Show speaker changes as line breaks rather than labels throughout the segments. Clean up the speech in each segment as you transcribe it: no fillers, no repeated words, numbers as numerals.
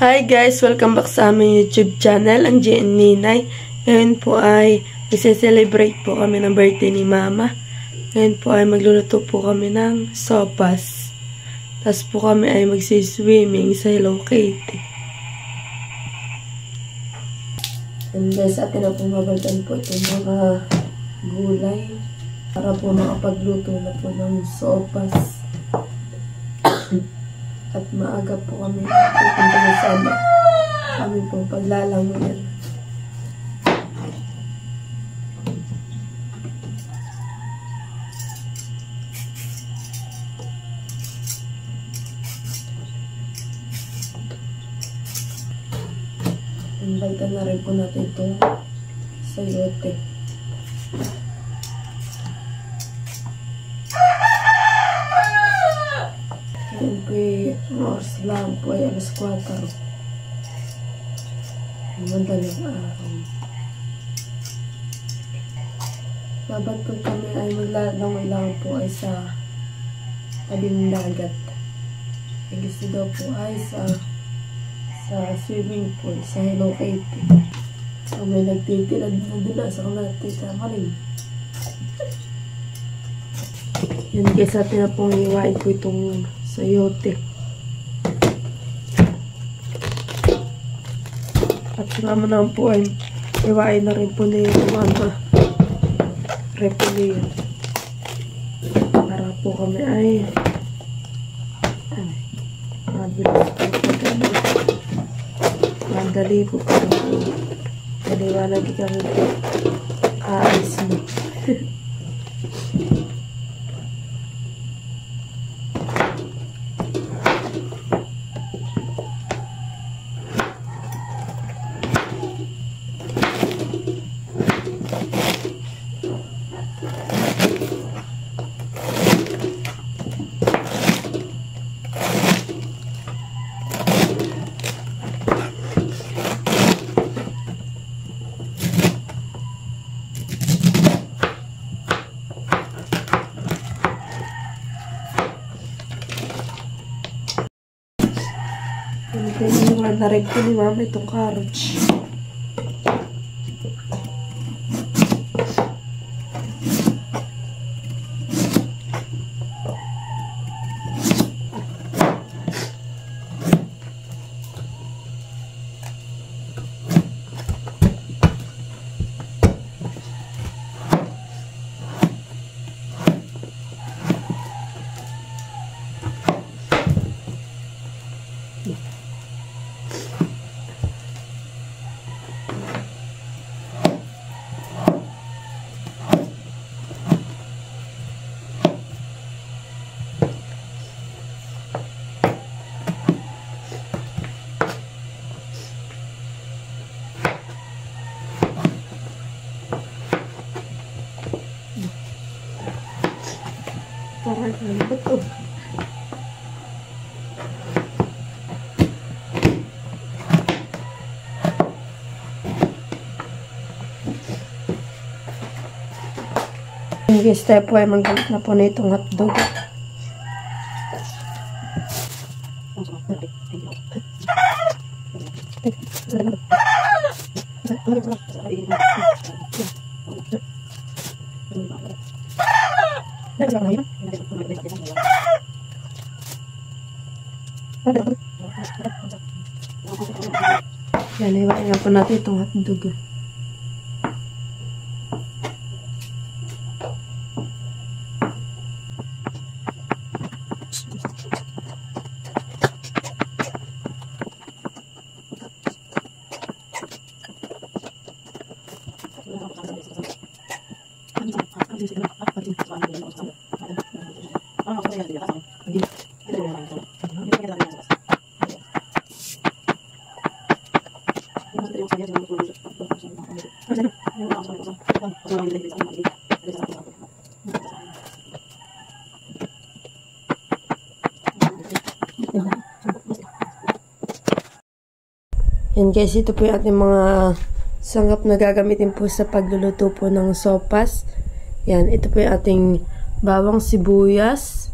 Hi guys! Welcome back sa aming YouTube channel, ang GN Ninay. Ngayon po ay celebrate po kami ng birthday ni Mama. Ngayon po ay magluluto po kami ng sopas. Tapos po kami ay magsiswimming sa Hello Kitty. And guys, atin na po mabaltan po itong mga gulay para po makapagluto na po ng sopas. At maaga po kami pupunta na sama. Kami pong paglalangoyan. Imbaltan na rin po natin itong sayote. Oras lang po ay alas 4. Madaling araw. Dapat po kami ay maglalangoy lang po ay sa tabing dagat. Ay gusto daw po ay sa swimming pool, sa Hello Kitty. So may nagtitilad na doon sa kanatita maling. Yan guys, atin na pong iwain po itong sayote. At naman naman po ay iwain na rin po na yung mga repolyo. Para po kami ay mabilis po pagkano. Madali po kami. Maliwanag kami po. Aalis mo. Iniwan na rin po ni Mama itong carrots. Parang ano ba ito? Guys, tayo po ay magalit na po na itong hotdog. Yan, iwain nga po natin itong hotdog. Yan guys, ito po yung ating mga sangkap na gagamitin po sa pagluluto po ng sopas. Yan, ito po yung ating bawang sibuyas.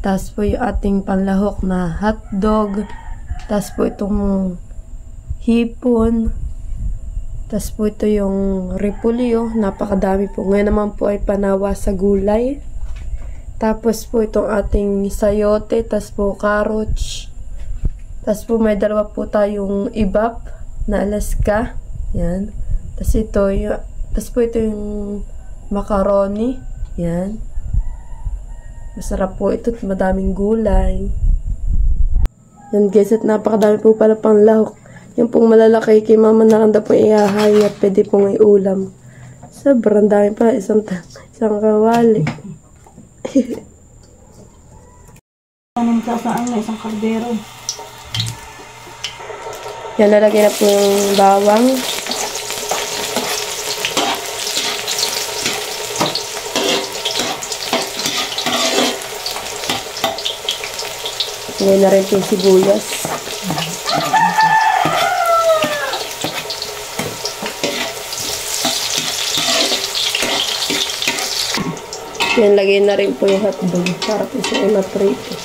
Tapos po yung ating panlahok na hotdog. Tapos po itong hipon. Tapos po ito yung repolyo. Napakadami po. Ngayon naman po ay panawa sa gulay. Tapos po itong ating sayote. Tapos po carrots. Tapos po may dalawa po tayong ibap na Alaska. Yan. Tapos ito yung, tapos po ito yung macaroni. Yan. Masarap po ito at madaming gulay. Yan guys, at napakadami po pala pang lahok. Yung pong malalaki kay mama nakanda po ihahay at pwede pong iulam. Sobrang dami pa. Isang kawali.
Anong sasaan na isang kaldero?
Yan, lalagyan na po yung bawang. Ngayon na rin po yung sibuyas. Yan, lagyan na rin po yung hotdog para po siya ay maprito.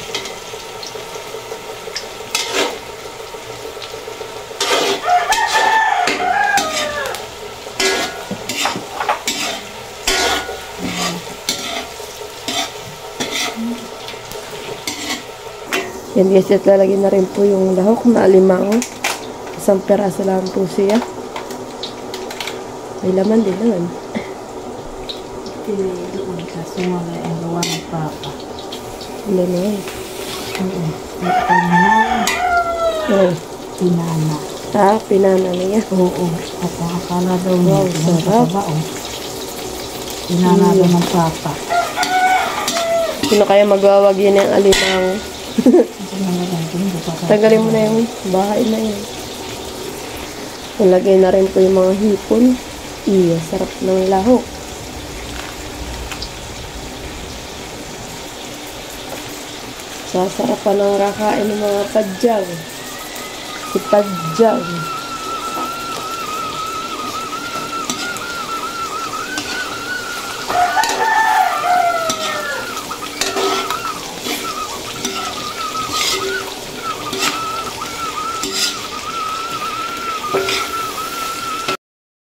Yan guys, at lalagyan na rin po yung lahok na alimango. Isang peraso lang po siya. May laman din naman.
Doon sa sumala ang gawa ng papa.
Hindi naman.
Oo. Pinana.
Oh.
Pinana.
Ah, pinana niya.
Oo. At nakakala daw niya.
Wow, sarap.
Pinana daw ng papa.
Sino kaya magwawag yun yung alimango? Tanggalin mo na yung bahay na yun. Ilagay na rin po yung mga hipon. Iya, sarap ng lahok. Sasarapan ng kakain ng mga padyang. Si padyang.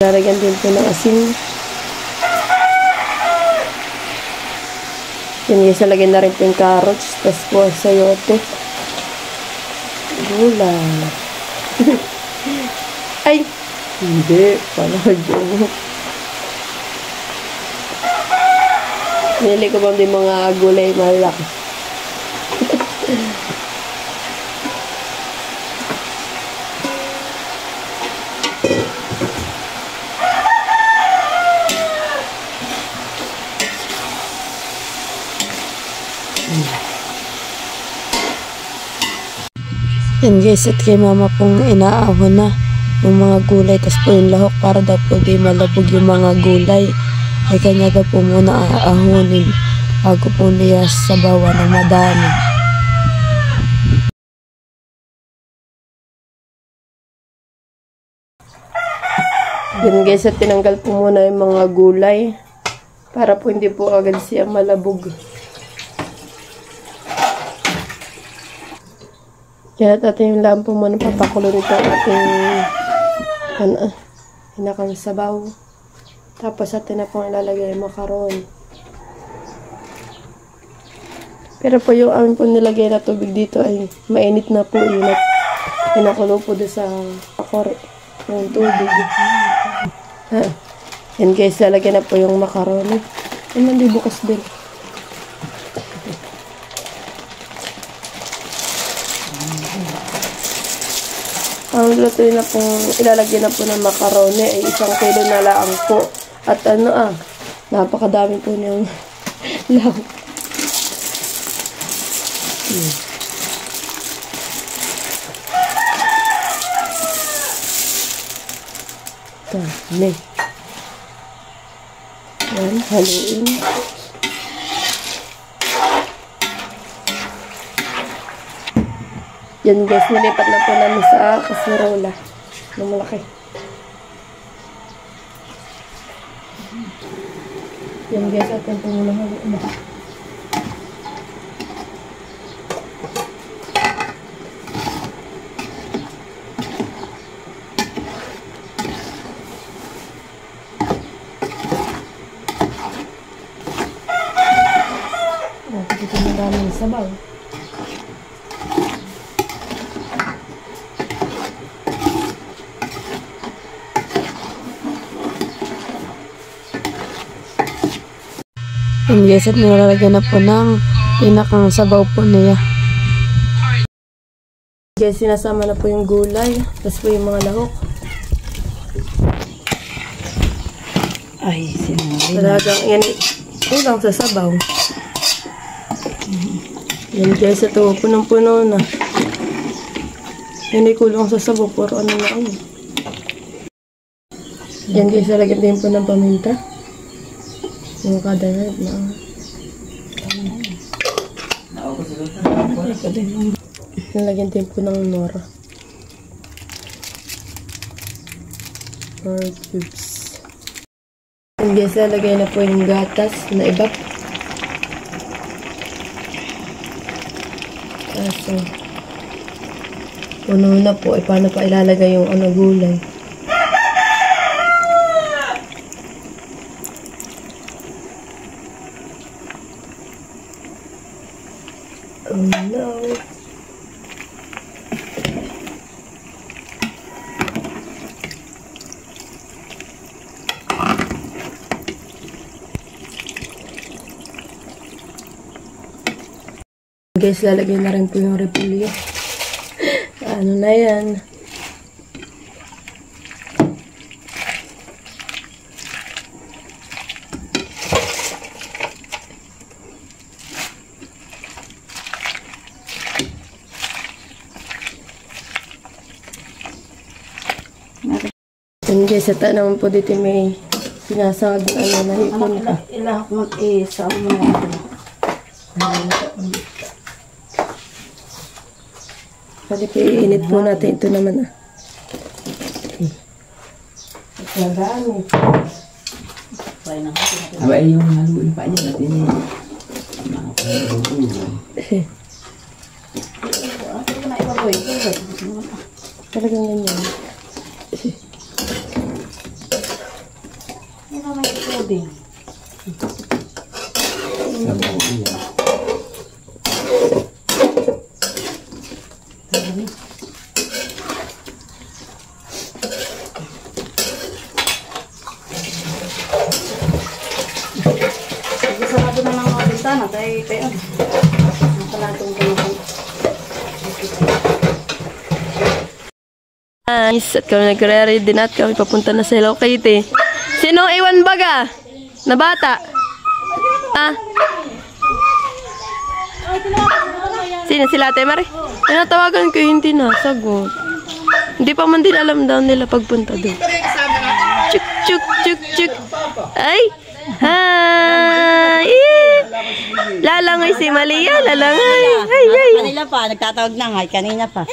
Lalagyan din po ng asin. Yan guys, lalagyan na rin po yung carrots. Tapos po sayote. Gulay. Ay! Hindi. Pala. Nili ko ba din mga gulay malaki. Yan guys, at kay mama pong inaahon na yung mga gulay, tas po yung lahok para daw po di malabog yung mga gulay ay kanya daw po muna aahonin bago po niya sabawan ng madami. Yan guys, at tinanggal po muna yung mga gulay para po hindi po agad siya malabog. Kaya ating lang po muna papakulo nito ating hinakang sabaw. Tapos atin na pong ilalagay yung macaron. Pero po yung amin po nilagay na tubig dito ay mainit na po yun at pinakulo po doon sa yung tubig. Yan guys, lalagyan na po yung macaroni. Ay, hindi bukas din. Ang lutuin na pong ilalagyan na po ng macaroni ay 1 kilo na lang po. At napakadami po niyang lahok. Dami. Yan, haluin. Yan guys, nilipat na po namin sa kasirola na malaki. Yan guys, atin po muna haluin.
sabaw.
And guys, at nilalagyan na po ng pinakang sabaw po niya. Guys, sinasama na po yung gulay. Tapos po yung mga lahok.
Ay, sinabi na.
Talagang yan, kulang sa sabaw. Yan guys, ito punong-puno na. Yan ay kulang sa sabaw, puro ano na ako. Yan guys, lalagyan din po ng paminta. Yung kada red na. Nalagyan din po ng nor. Nor cubes. And guys, lalagay na po yung gatas na ibap. Kaso, puno na po. Paano pa ilalagay yung ano gulay? Oh no. Guys, lalagyan na rin po yung repolyo. Ano na yan? And guys, ata naman po dito may sinasagad ano na hipon ka.
Ilahok mo sa mga ito.
Pwede po iinit po natin ito naman ah. Lagano.
Abay yung haluin pa niya natin eh.
Talagang ganyan.
Ano may tubig? Sarado na ng mga bintana dahil kayo. Napalatong ko naman.
Nice. At kami nagre-ready na at kami papunta na sa Hello Kitty. Sinong iwan baga? Na bata? Ah? Sino sila Ate Mari? Tinatawagan ko hindi na. Sagot. Hindi pa man din alam daw nila pagpunta doon. Chuk chuk chuk chuk. Ay! Hi! Lalangoy si Malia. Lalangoy. Ay, ay.
Kanila pa. Nagtatawag na nga. Kanina pa.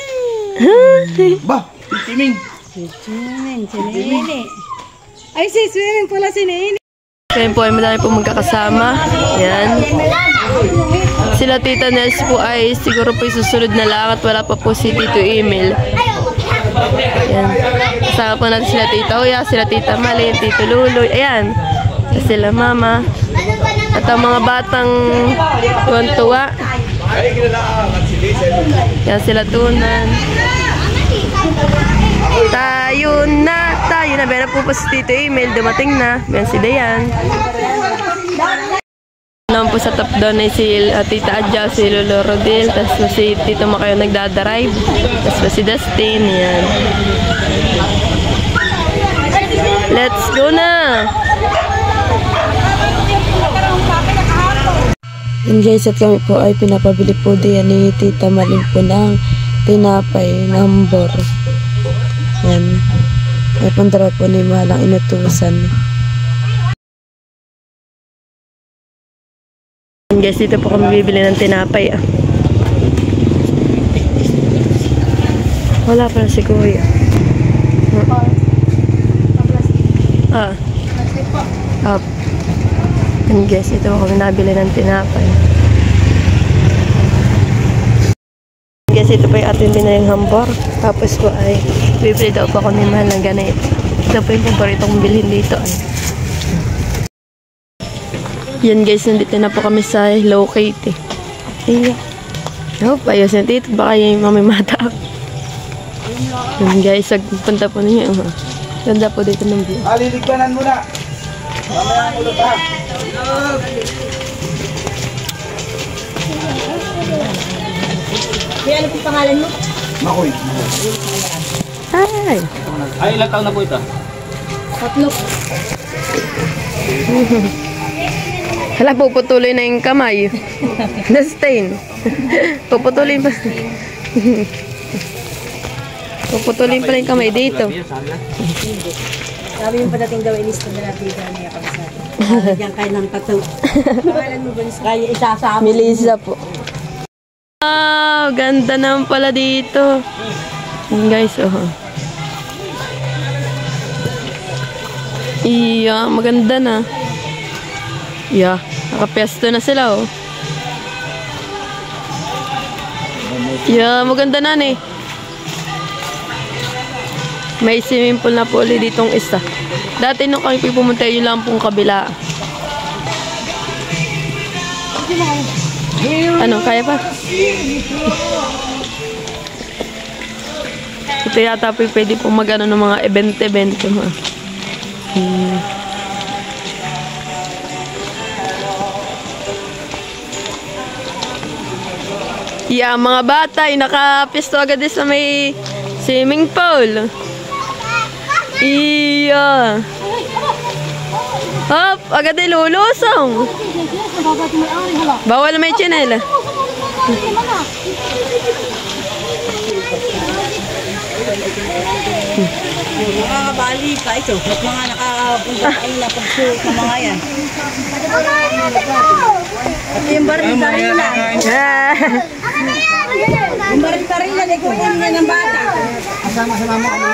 Bah! Timing!
Sinini. Ay, si swimming pala sinini.
Kaya po ay madami po magkakasama. Yan. Sila Tita Nels po ay siguro po susunod na lang at wala pa po si Tito Emil. Yan. Kasama po natin sila Tita Uya, sila Tita Malin, Tito Luloy. Ayan. Sila Mama. At ang mga batang tuwan-tuwa. Yan sila Tunan. Tayo na. Meron po si Tito Emil. Dumating na. Yan si Dayan. Naman po sa top down ay si Tita Adja, si Lolo Rodel. Tapos si Tito Makayo nagdadrive. Tapos si Dustin. Yan. Let's go na! And guys, at kami po ay pinapabili po diyan ni Tita Malin po ng tinapay na hambor. Yan. May pandara po ni Malang inutusan. And guys, dito po kami bibili ng tinapay. Ah. Wala pala si Kuya. Ah. Up. And guys, ito po kami nabili ng tinapay. Guys, ito po yung ating binaling hambor. Tapos po ay bibili daw po ako ni Mahal ng ganito. Ito po yung paborito kong bilhin dito. Ay. Yan guys, nandito na po kami sa Hello Kitty. Iya. Oh, ayos na dito. Baka yung mamimata. Yun guys, punta po ninyo. Ganda po dito ng view.
Liligbanan muna. Mamaya ang ulo pa.
Kaya ano pong pangalan mo?
Makoy.
Ay!
Ay, ilang taon na po ito?
3.
Hala, puputuloy na yung kamay. The stain. Puputuloy pa. Puputuloy pa yung kamay dito.
Sabi yung padating daw, ilista na natin dito niya kami sa atin. Diyan kayo ng tattoo. Pangalan mo ba niya? Kaya isasama.
Melissa po. Wow! Ganda naman pala dito. Yun guys, oh. Iya, maganda na. Yeah, nakapesto na sila, oh. Yeah, maganda na, eh. May swimming pool na po ulit ditong isa. Dati nung kami pumunta, yun lang pong kabila. Ano, kaya pa? Ito yata po pwede pong mag-ano ng mga event-event. Yeah, mga bata, nakapisto agad din sa may swimming pool. Iya. Hop, agad din lulusong. Bawal may chinela.
Mga kabali pa ito. At mga nakapunta pa yung lapag-shoot ng mga yan. At yung baril-barilan. Yung baril-barilan, ikaw yan ng bata. Kasama sa mama ko.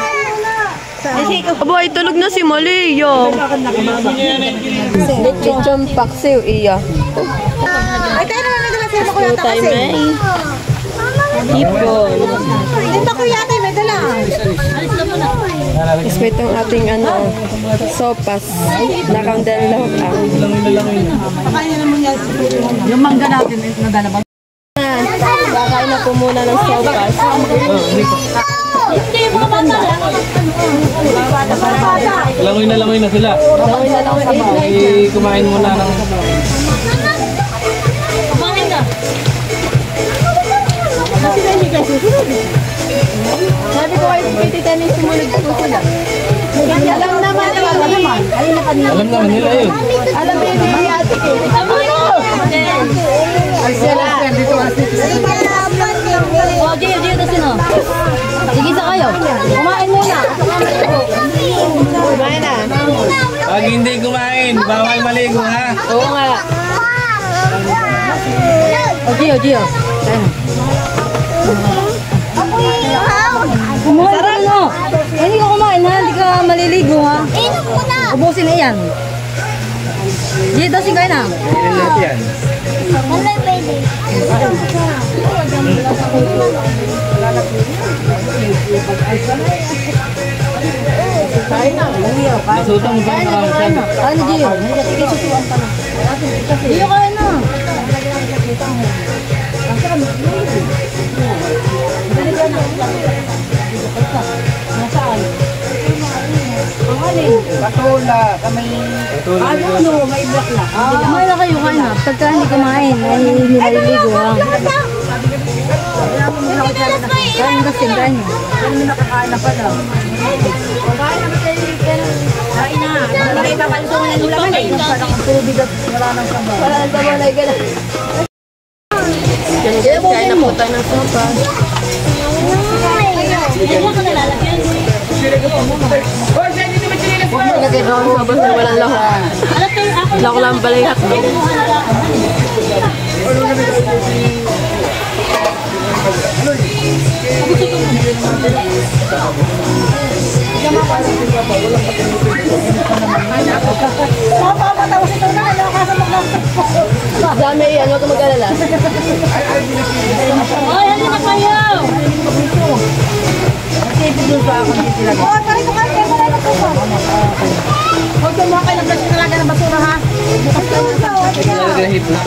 Aba, tulog na si Malia. Lechon paksiw, iya.
Ay, tayo naman nagdala sa'yo ko yata kasi.
Hipon.
Dito ko yata may dala.
Tapos po itong ating sopas. Nakangdalaw lang.
Pakain naman yan. Yung mangga natin, nadala ba?
Kakain na po muna ng sopas.
Hindi, mga bata lang.
Langoy na sila.
Langoy na lang sa
Kumain muna ng...
Kumain ka.
Sabi ko kayo, pwede tayo na sumunod po sila. Alam naman
nila yun.
Alam mo yun, hindi ate ko.
O, Gio, ito sino? Sige sa kayo. Kumain muna.
Kumain na.
Pag hindi kumain, bawal maligo ha.
Oo nga.
O, Gio. Kumain ka na. Hindi ka kumain ha. Hindi ka maliligo ha. Ubusin na yan. Dito si kayo na.
Ilan natin yan? Nasutang ba ang maraming siya?
Ano, Gio? Gio, kain na.
Patula, kami...
Ano, may black na. Kumain na kayo, kain na. Pagka hindi kumain, ay hindi maliligo ha. Kain kasi, kain nyo. Kain nakakain na pala. Kain na kasi, kain na. Kain na, papansungan nyo lang. Kain na parang tubig at wala nang sabaw. Wala nang sabaw na gano'n.
Kain na po tayo ng sopas. Huwag mo lagay daw ang sopas na walang lahok. Lahok lang pala yung hotdog. Dami yan, huwag ka mag-alala.
Ay, halin na kayo! Oo, tayo ko kayo. Wala na po pa. Huwag mo kayo nag-brush talaga ng basura ha. Bukas ka na.
Nagahit na.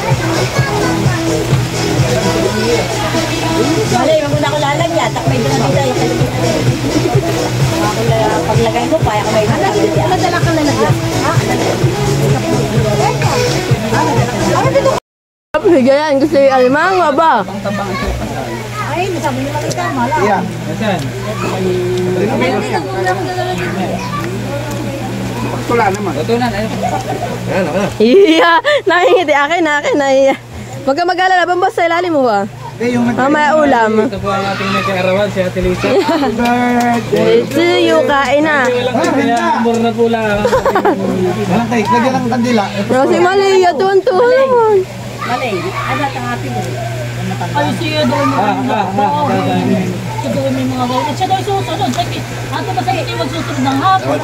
Malay, wag mo na ako lalagyan. Takbay doon na dito. Paglagay ko, kaya ko may lalagyan. Ano dala ka lalagyan?
Higayan ko si Alimango ba?
Ay, nasabi nyo lang ikaw, mala.
Iya. Nasaan? Wala naman. Tutunan.
Iya, nakingiti akin, nahiya. Huwag ka mag-alala, bambos sa ilalim mo ba? Mamaya ulam.
Ito po ang ating nagkaarawan, si Ate Lisa.
Ito yung kain na.
Kaya umur na po lang.
Walang cake, lagyan ng kandila.
Si Malia, tuwan-tuwa naman.
Malay, ano tangapin mo?
Ay, siya daw doon may mga gawin. At siya daw susunod. Ato ba sa hindi magsusunod ng hapon?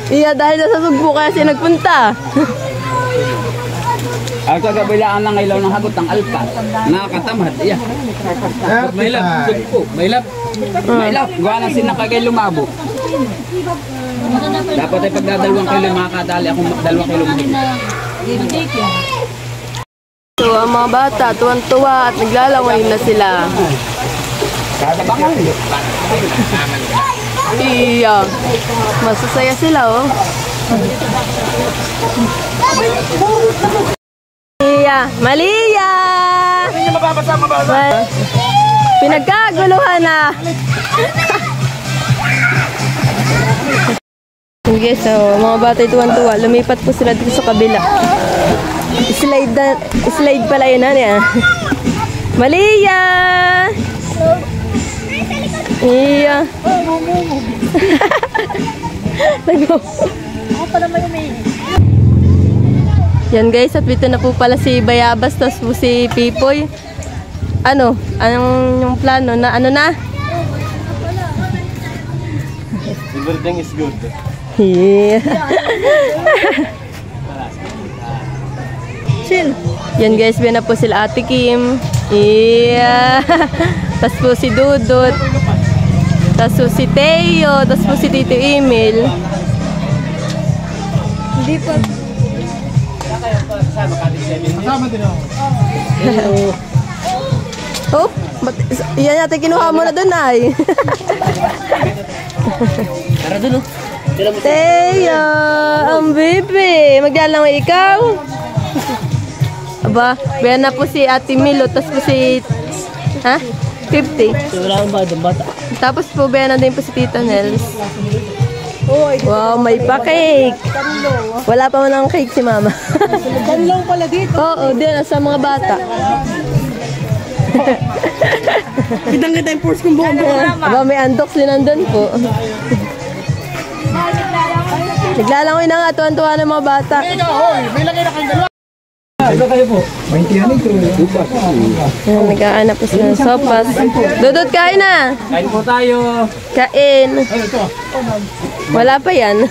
Iya, dahil nasa sugbo kaya siya nagpunta.
Ang kagabilaan ng ilaw ng hagot ng alpas. Nakakatamad, iya.
May lap, sugpo. May lap.
Ilaw, gawa lang sinakagay lumabo. Dapat ay pagdadalawang kilo makakadali akong 2 kilo mahigit.
So, ang mga bata, tuwan-tuwa at naglalaway na sila. Iya, masasaya sila, oh. Iya, Malia! Pinagkaguluhan na. Okay, so mga bata tuwan-tuwa, lumipat po sila dito sa kabila. Slide pala yun, ano yan? Malia! Iya. Yan guys, at dito na po pala si Bayabas, tapos po si Pipoy. Ano? Anong yung plano na? Ano na?
Everything is good.
Yeah. Chill. Yan guys, biyan na po sila Ate Kim. Yeah. Tapos po si Dudut. Tapos po si Teo. Tapos po si Tito Emil. Hindi pa.
Kasama din ako.
Oh, yan natin kinuha mo na dun ay.
Tara dun, oh.
Teo, ang baby. Maglalaway ikaw. Aba, biyan na po si Ate Milo. Tapos po si... Ha? 50.
Wala akong ba bata.
Tapos po, biyan na din po si Tita Nels. Wow, may pa-cake. Wala pa man ang cake si Mama.
Danlaw pala dito.
Oo, din sa mga bata.
Kitang-kita yung force kong buong
Aba, may andox din nandun po. Naglalangoy na nga, tuwan-tuwa ng mga bata.
Ito kayo po.
20 yan ito.
Ayan, nag-aanap po sila ng sopas. Dudut, kain na!
Kain po tayo.
Kain. Wala pa yan.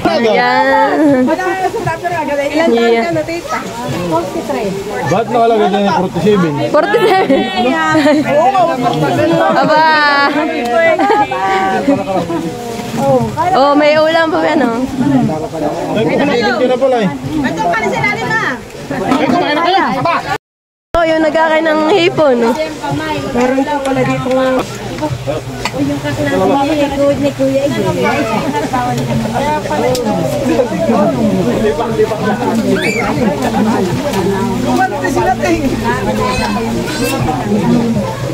Ayan. Yeah.
Ba't nakalagay dyan yung 47?
47. Aba. Oh, may ulam pa yan, oh.
Ay, kumaligid nyo na pala eh.
Oh, yung nagkakain ng hipon, oh.
Meron po pala dito nga. Yung kaklase ni Kuya Igor.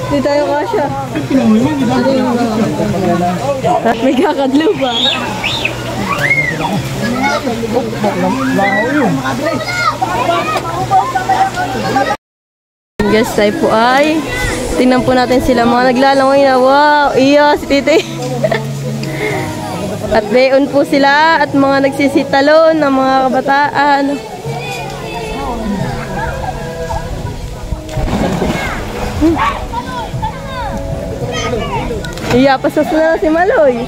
Hindi tayo kasya. May kakadlo pa. Guys, tayo po ay tingnan po natin sila mga naglalangoy na. Wow, iya si Titi. At bayon po sila at mga nagsisitalon ng mga kabataan. Iya, pasas na si Maloy.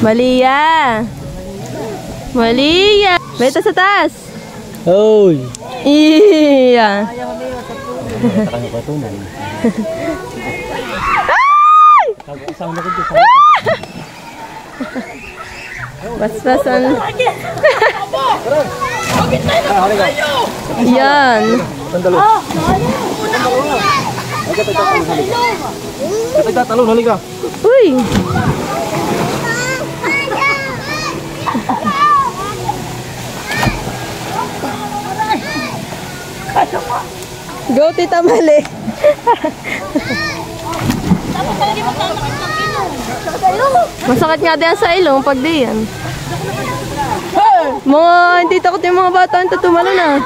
Malia. Malia. Beta sa taas.
Hoy.
Iya. Basbasan. Yan.
Talon, halika.
Uy. Go, Tita Mali. Masakit nga din sa ilong pag di yan. Mga hindi takot yung mga bata ang tatumalo na.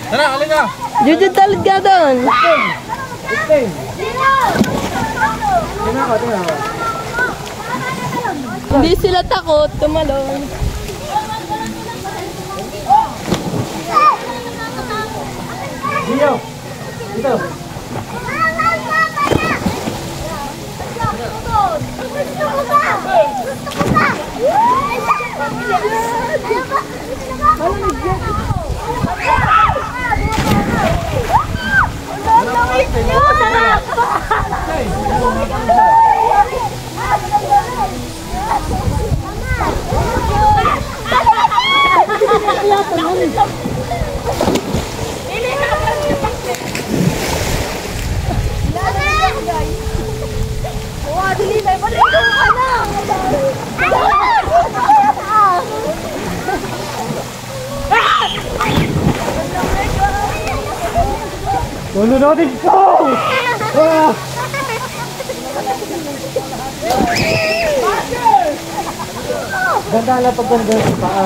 Tara, halika.
Jujud talid ka doon. Hindi sila takot, tumalon.
Dito. Dito. Tulo natin ito! Ganda na pag ganda sa paa.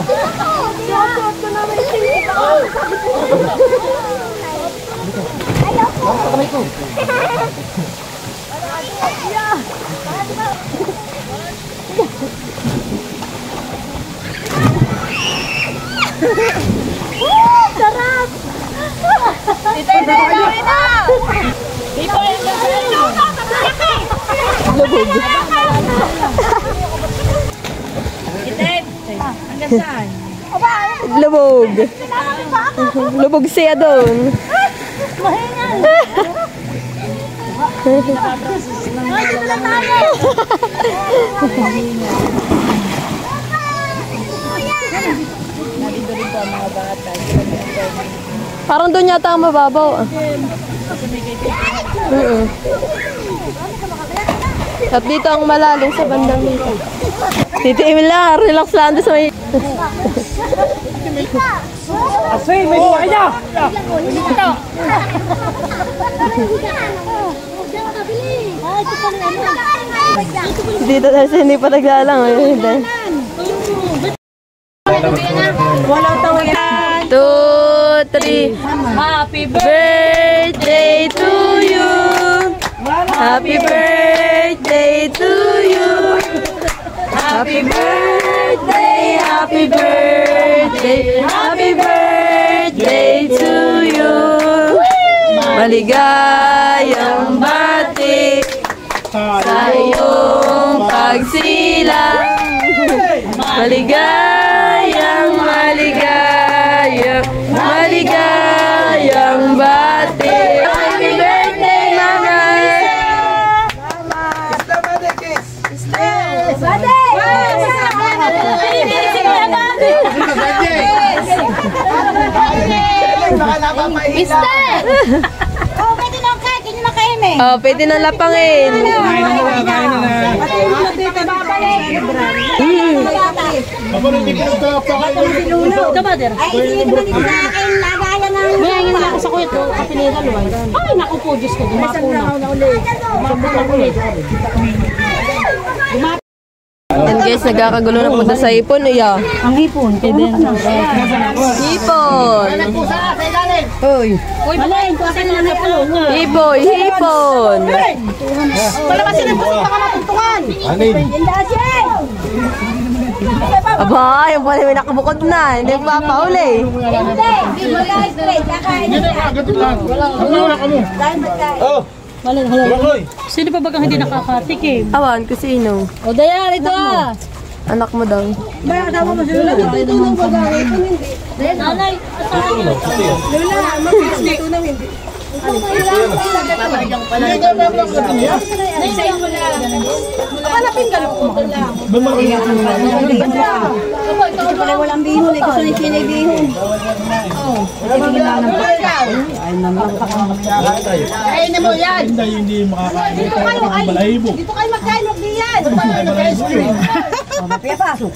Sarap!
Lubog. Lubog siya doon. Parang doon yata ang mababaw. At dito ang malalim sa bandang dito. Tito Emil lang, relax lang doon sa may...
Asay, may buhay na!
Dito kasi hindi pa naglalang.
Walang tawagan.
2, 3.
Happy
Birthday to you. Happy birthday to you. Happy birthday, happy birthday, happy birthday to you. Maligayang bati sa iyong pagsilang. Maligayang, maligayang, maligayang bati. Happy birthday, Mama!
Mister! Oh, pwede na kain. Kanya na kain eh.
Oh, pwede nang lapangin.
Kain na na.
Aba, hindi ka nagkalapang.
Ay, hindi mo dito sa akin. Lagaya ng...
May hangin lang ako sa kuya to. Kapinigan mo. Ay, naku po, Diyos ko. Gumapo na. Gumapo na ulit.
Yan guys, nagkakagulo na punta sa hipon. Iya.
Ang hipon. Pwede na.
Hipon.
Uy, malay. Kuwasan na na po.
Hipoy, hipon.
Palabasin ang puso baka mapuntungan.
Anin.
Aba, yung pala may nakabukod na. Hindi pa pauli.
Hindi. Hindi mo lang straight. Kakain na siya.
Gatot lang. Ano na kamo?
Dahil magkain.
Oh, Tumakoy.
Sino pa bagang hindi nakakatikim?
Awan, kusino.
O, Dayan, ito ah.
Anak mo daw.
Baya kasama mo sila. Ito nang pag-aaway. Kung hindi.
Nanay, asahan niyo.
Lola, mag-ito nang hindi.
Palapin ka lang.
Doon mo kayo
Ito pala walang bihon eh. Gusto ni Chinay bihon.
Kainin mo yan.
Hindi makakain.
Dito kayo, ay.
Balahibo.
Dito kayo magkain, huwag diyan.
Mapiyapasok.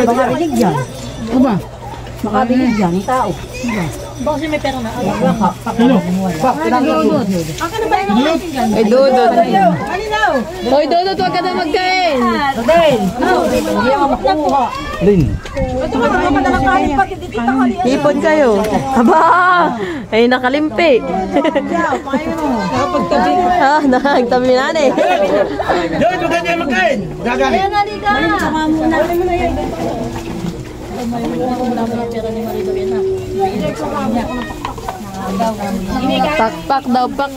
Makabilig dyan. Makabilig dyan, yung tao.
Bakit may pera na?
Ano?
Ay, Dudot.
Malinaw.
Hoy, Dudot, huwag ka na magkain.
Hindi ako makuha.
Ito ka naman madalang kain pati dito kali.
Hipon kayo. Aba! Ay, nakalimpi. Ah, nagtabi na eh.
Doon, huwag kayo magkain. Gagalit.
Pakpak daw, pak.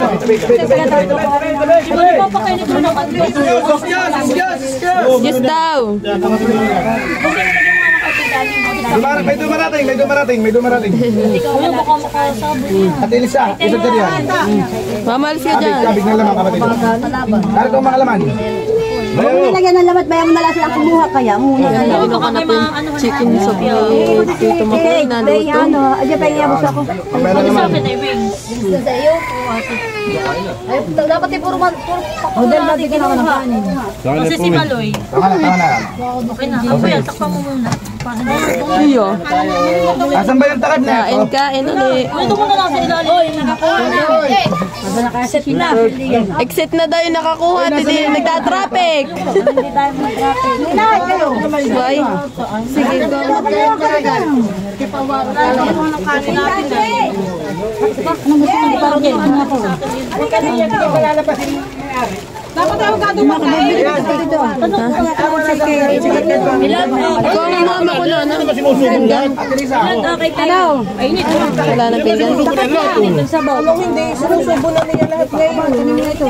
Yes daw.
May dumarating. At Elisa, isang ka diyan.
Mamalis ka dyan.
Kabig ng lamang kapatid. Kaya ito mga laman.
Kung nilagyan ng lamat, bayan mo na lang silang kumuha kaya. Muna na lang.
Ano ka na po yung chicken soup ni Tito Makoy na luto?
Ayan pa yung yabos ako.
Dapat ay puro
Dahil mabigyan ako ng kanin.
Kasi si Maloy.
Tama na.
Okay na. Ako yan, takpan mo muna.
Iyo.
Asan ba yung takip na ito?
Kain ulit.
Ito mo na lang sa ilalim. Oy, nakakuha na.
Masa nakaset na.
Exit na daw yung nakakuha. Hindi nagtatraffic.
Hindi tayo mag-traffic. Hinahit kayo.
Bye. Sige, go.
Anong gusto mo parang yan? Ano ako?
Dapat ayaw ka dumakain.
Ikaw ang mama ko na.
Ano ba sinusubo yan?
Ano? Wala na pinggan.
Hindi, sinusubo na niya lahat ngayon. Ito.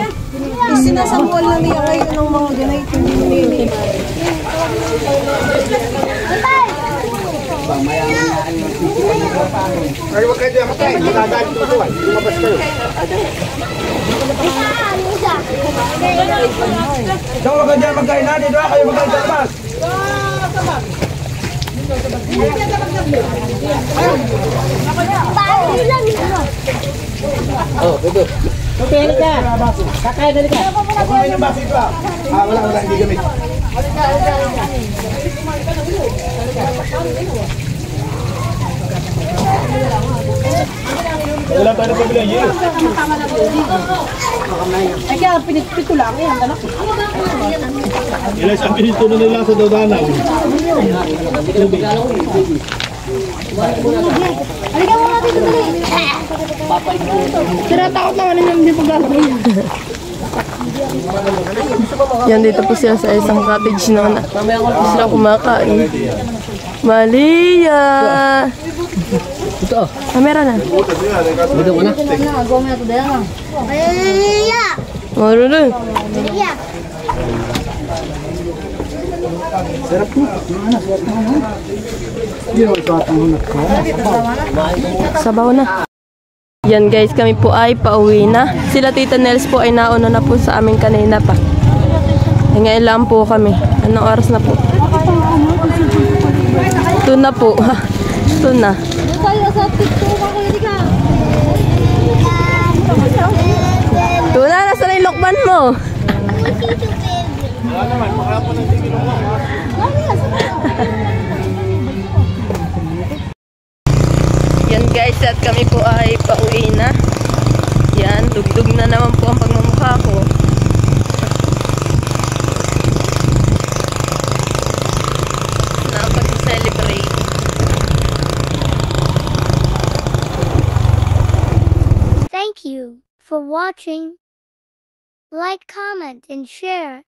Sinasabuan na niya ngayon ng mga ganito.
Ay, huwag kayo dyan magkain. Magagalit ito ito. Lumabas kayo. Ito, huwag kayo dyan magkain na. Dito kayo magkain sa labas. Kumain yung baso ito. Wala, hindi gamit. Wala pa na pabila yun.
Ay, kaya pinito lang yan.
Ilang isang pinito na nila sa dodanaw.
Halika mo natin ito.
Tinatakot naman yung hindi pagkakaroon. Yan, dito po sila sa isang cottage na sila kumakain. Malia!
Ito.
Kamera na.
Dito ko na.
Marunong.
Sarap po.
Sabaw na. Yan guys, kami po ay pauwi na. Sila Tita Nels po ay nauna na po sa amin kanina pa. Ngayon lang po kami. Anong oras na po? 2 na po. 2 na. 2 na, nasa na yung lokban mo? Yan guys, at kami po ay pauwi na. Yan, dugdug na naman po ang pagmamukha ko. Nakapag-celebrate.
Thank you for watching. Like, comment, and share.